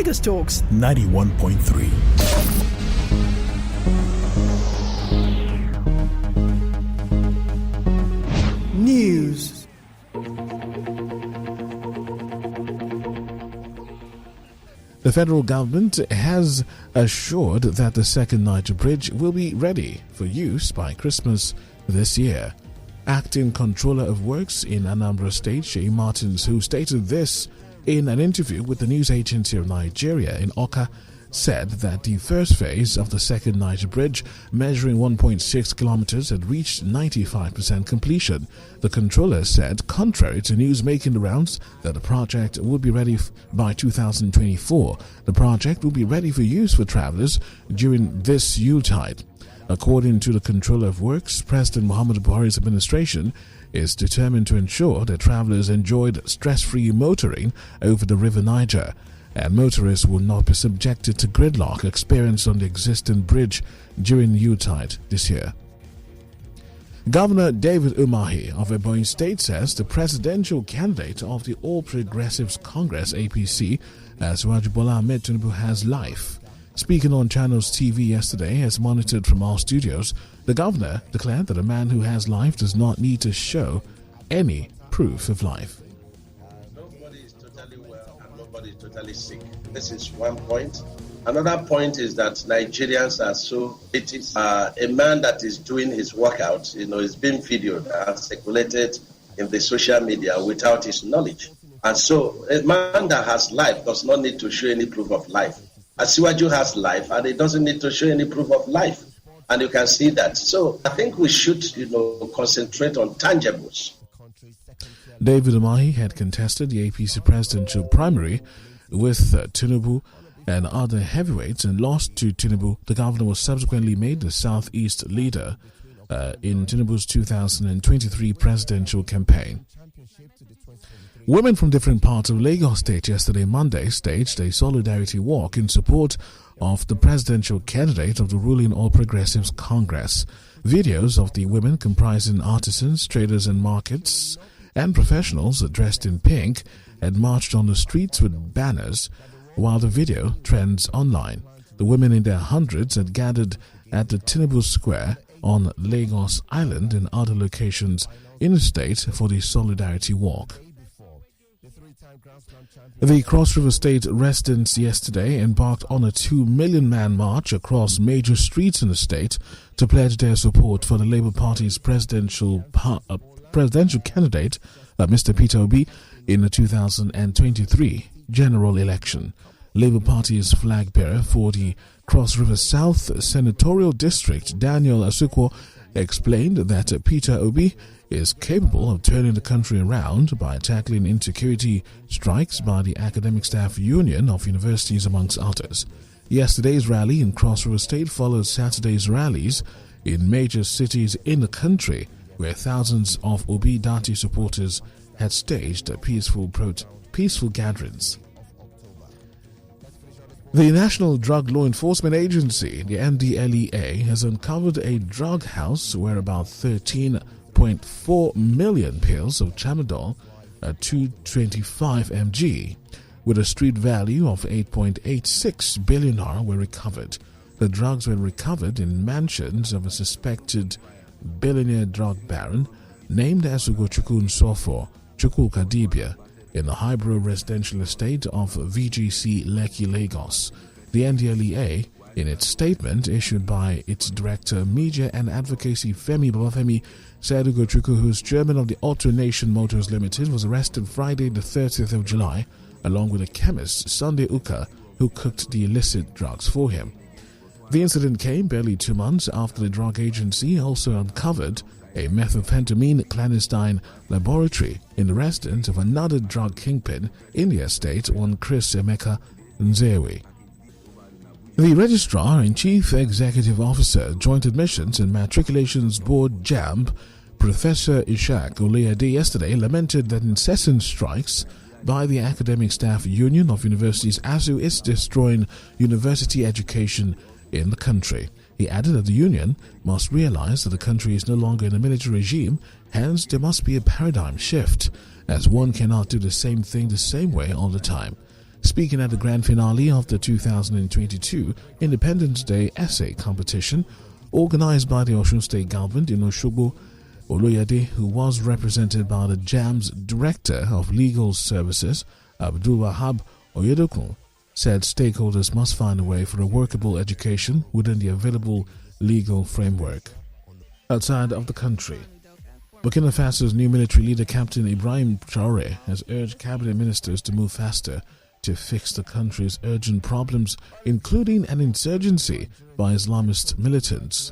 Lagos Talks 91.3. News. The federal government has assured that the second Niger Bridge will be ready for use by Christmas this year. Acting Controller of Works in Anambra State, Sheyi Martins, who stated this in an interview with the news agency of Nigeria in Awka, said that the first phase of the second Niger Bridge, measuring 1.6 kilometers, had reached 95% completion. The controller said, contrary to news making the rounds, that the project would be ready by 2024. The project will be ready for use for travelers during this Yuletide. According to the Controller of Works, President Muhammadu Buhari's administration is determined to ensure that travelers enjoyed stress-free motoring over the River Niger, and motorists will not be subjected to gridlock experienced on the existing bridge during Yuletide this year. Governor David Umahi of Ebonyi State says the presidential candidate of the All Progressives Congress (APC), Asiwaju Bola Ahmed Tinubu, has life. Speaking on Channels TV yesterday, as monitored from our studios, the governor declared that a man who has life does not need to show any proof of life. Nobody is totally well and nobody is totally sick. This is one point. Another point is that Nigerians are so it is a man that is doing his workout, is being videoed and circulated in the social media without his knowledge. And so a man that has life does not need to show any proof of life. Asiwaju has life and he doesn't need to show any proof of life. And you can see that. So I think we should, concentrate on tangibles. David Umahi had contested the APC presidential primary with Tinubu and other heavyweights and lost to Tinubu. The governor was subsequently made the Southeast leader in Tinubu's 2023 presidential campaign. Women from different parts of Lagos State yesterday, Monday, staged a solidarity walk in support of the presidential candidate of the ruling All Progressives Congress. Videos of the women, comprising artisans, traders and markets and professionals dressed in pink, had marched on the streets with banners while the video trends online. The women in their hundreds had gathered at the Tinubu Square on Lagos Island and other locations in the state for the solidarity walk. The Cross River State residents yesterday embarked on a 2 million man march across major streets in the state to pledge their support for the Labour Party's presidential candidate, Mr. Peter Obi, in the 2023 general election. Labour Party's flag bearer for the Cross River South Senatorial District, Daniel Asukwo, explained that Peter Obi is capable of turning the country around by tackling insecurity strikes by the Academic Staff Union of Universities, amongst others. Yesterday's rally in Cross River State follows Saturday's rallies in major cities in the country, where thousands of Obi Dati supporters had staged peaceful gatherings. The National Drug Law Enforcement Agency, the NDLEA, has uncovered a drug house where about 13.4 million pills of tramadol, 225 mg, with a street value of 8.86 billion naira were recovered. The drugs were recovered in mansions of a suspected billionaire drug baron named as Ugochukwu Nsofo Chukwukadibia in the Highborough residential estate of VGC Lekki, Lagos. The NDLEA, in its statement issued by its director, Media and Advocacy, Femi Babafemi, said Ugochukwu, who is chairman of the Auto Nation Motors Limited, was arrested Friday the 30th of July, along with a chemist, Sunday Uka, who cooked the illicit drugs for him. The incident came barely 2 months after the drug agency also uncovered a methamphetamine clandestine laboratory in the residence of another drug kingpin in the estate, one Chris Emeka Nzewe. The Registrar and Chief Executive Officer, Joint Admissions and Matriculations Board JAMB, Professor Ishaq Oluyede, yesterday lamented that incessant strikes by the Academic Staff Union of Universities ASU is destroying university education in the country. He added that the union must realize that the country is no longer in a military regime, hence there must be a paradigm shift, as one cannot do the same thing the same way all the time. Speaking at the grand finale of the 2022 Independence Day essay competition organized by the Osun State government in Osogbo, Oloyede, who was represented by the JAM's Director of Legal Services, Abdul Wahab Oyedokun, said stakeholders must find a way for a workable education within the available legal framework. Outside of the country, Burkina Faso's new military leader, Captain Ibrahim Traoré, has urged cabinet ministers to move faster to fix the country's urgent problems, including an insurgency by Islamist militants.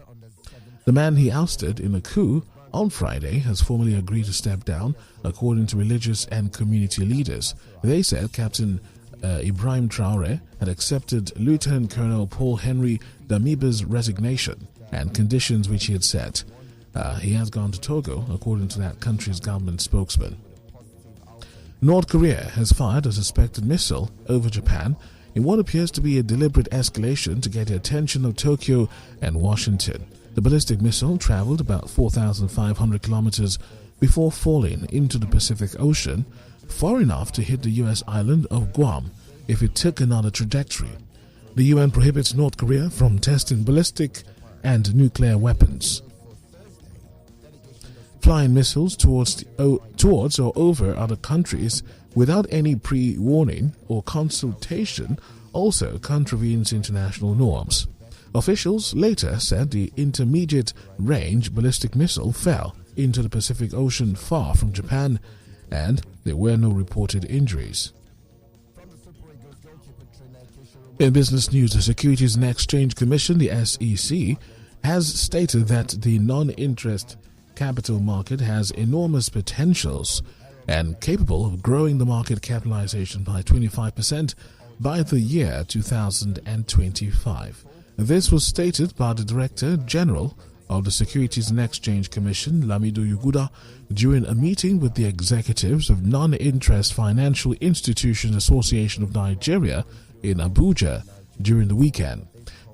The man he ousted in a coup on Friday has formally agreed to step down, according to religious and community leaders. They said Captain Ibrahim Traoré had accepted Lieutenant Colonel Paul Henry Damiba's resignation and conditions which he had set. He has gone to Togo, according to that country's government spokesman. North Korea has fired a suspected missile over Japan in what appears to be a deliberate escalation to get the attention of Tokyo and Washington. The ballistic missile traveled about 4,500 kilometers before falling into the Pacific Ocean, far enough to hit the U.S. island of Guam if it took another trajectory. The UN prohibits North Korea from testing ballistic and nuclear weapons. Flying missiles towards or over other countries without any pre-warning or consultation also contravenes international norms. Officials later said the intermediate-range ballistic missile fell into the Pacific Ocean far from Japan, and there were no reported injuries. In business news, the Securities and Exchange Commission, the SEC, has stated that the non-interest capital market has enormous potentials and capable of growing the market capitalization by 25% by the year 2025. This was stated by the Director General of the Securities and Exchange Commission, Lamido Yuguda, during a meeting with the executives of Non-Interest Financial Institutions Association of Nigeria in Abuja during the weekend.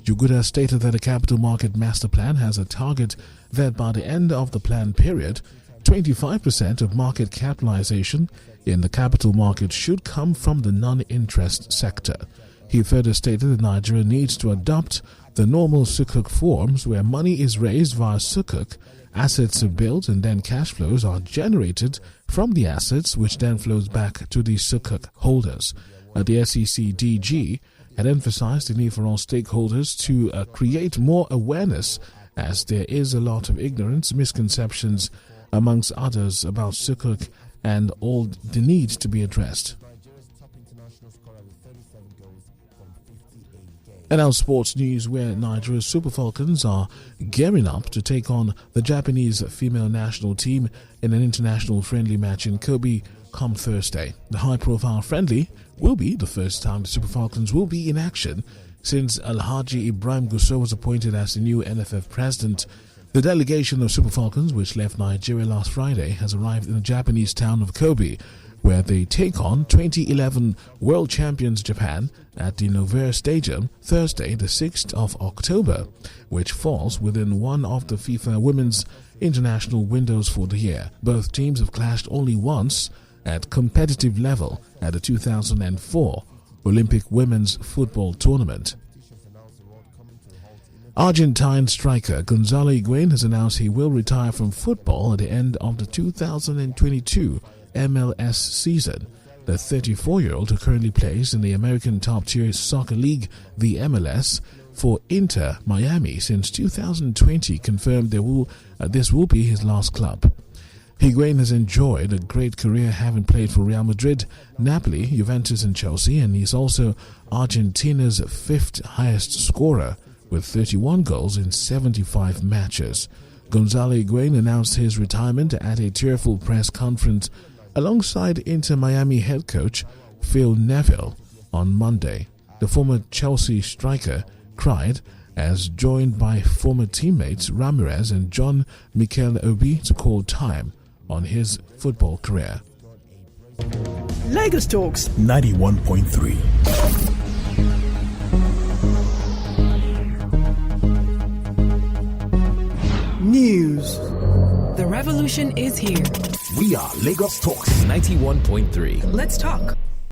Yuguda stated that the Capital Market Master Plan has a target that by the end of the plan period, 25% of market capitalization in the capital market should come from the non-interest sector. He further stated that Nigeria needs to adopt the normal sukuk forms where money is raised via sukuk, assets are built, and then cash flows are generated from the assets, which then flows back to the sukuk holders. The SEC DG had emphasized the need for all stakeholders to create more awareness, as there is a lot of ignorance, misconceptions, amongst others, about sukuk and all the need to be addressed. And now sports news, where Nigeria's Super Falcons are gearing up to take on the Japanese female national team in an international friendly match in Kobe come Thursday. The high-profile friendly will be the first time the Super Falcons will be in action since Alhaji Ibrahim Gusau was appointed as the new NFF president. The delegation of Super Falcons, which left Nigeria last Friday, has arrived in the Japanese town of Kobe, where they take on 2011 world champions Japan at the Nover Stadium Thursday, the 6th of October, which falls within one of the FIFA Women's international windows for the year. Both teams have clashed only once at competitive level at the 2004 Olympic Women's Football Tournament. Argentine striker Gonzalo Higuain has announced he will retire from football at the end of the 2022 MLS season. The 34-year-old, who currently plays in the American top-tier soccer league, the MLS, for Inter Miami since 2020, confirmed this will be his last club. Higuain has enjoyed a great career, having played for Real Madrid, Napoli, Juventus and Chelsea, and he's also Argentina's fifth highest scorer with 31 goals in 75 matches. Gonzalo Higuain announced his retirement at a tearful press conference alongside Inter Miami head coach Phil Neville on Monday. The former Chelsea striker cried as joined by former teammates Ramirez and John Mikel Obi to call time on his football career. Lagos Talks 91.3. News. The revolution is here. We are Lagos Talks 91.3. Let's talk.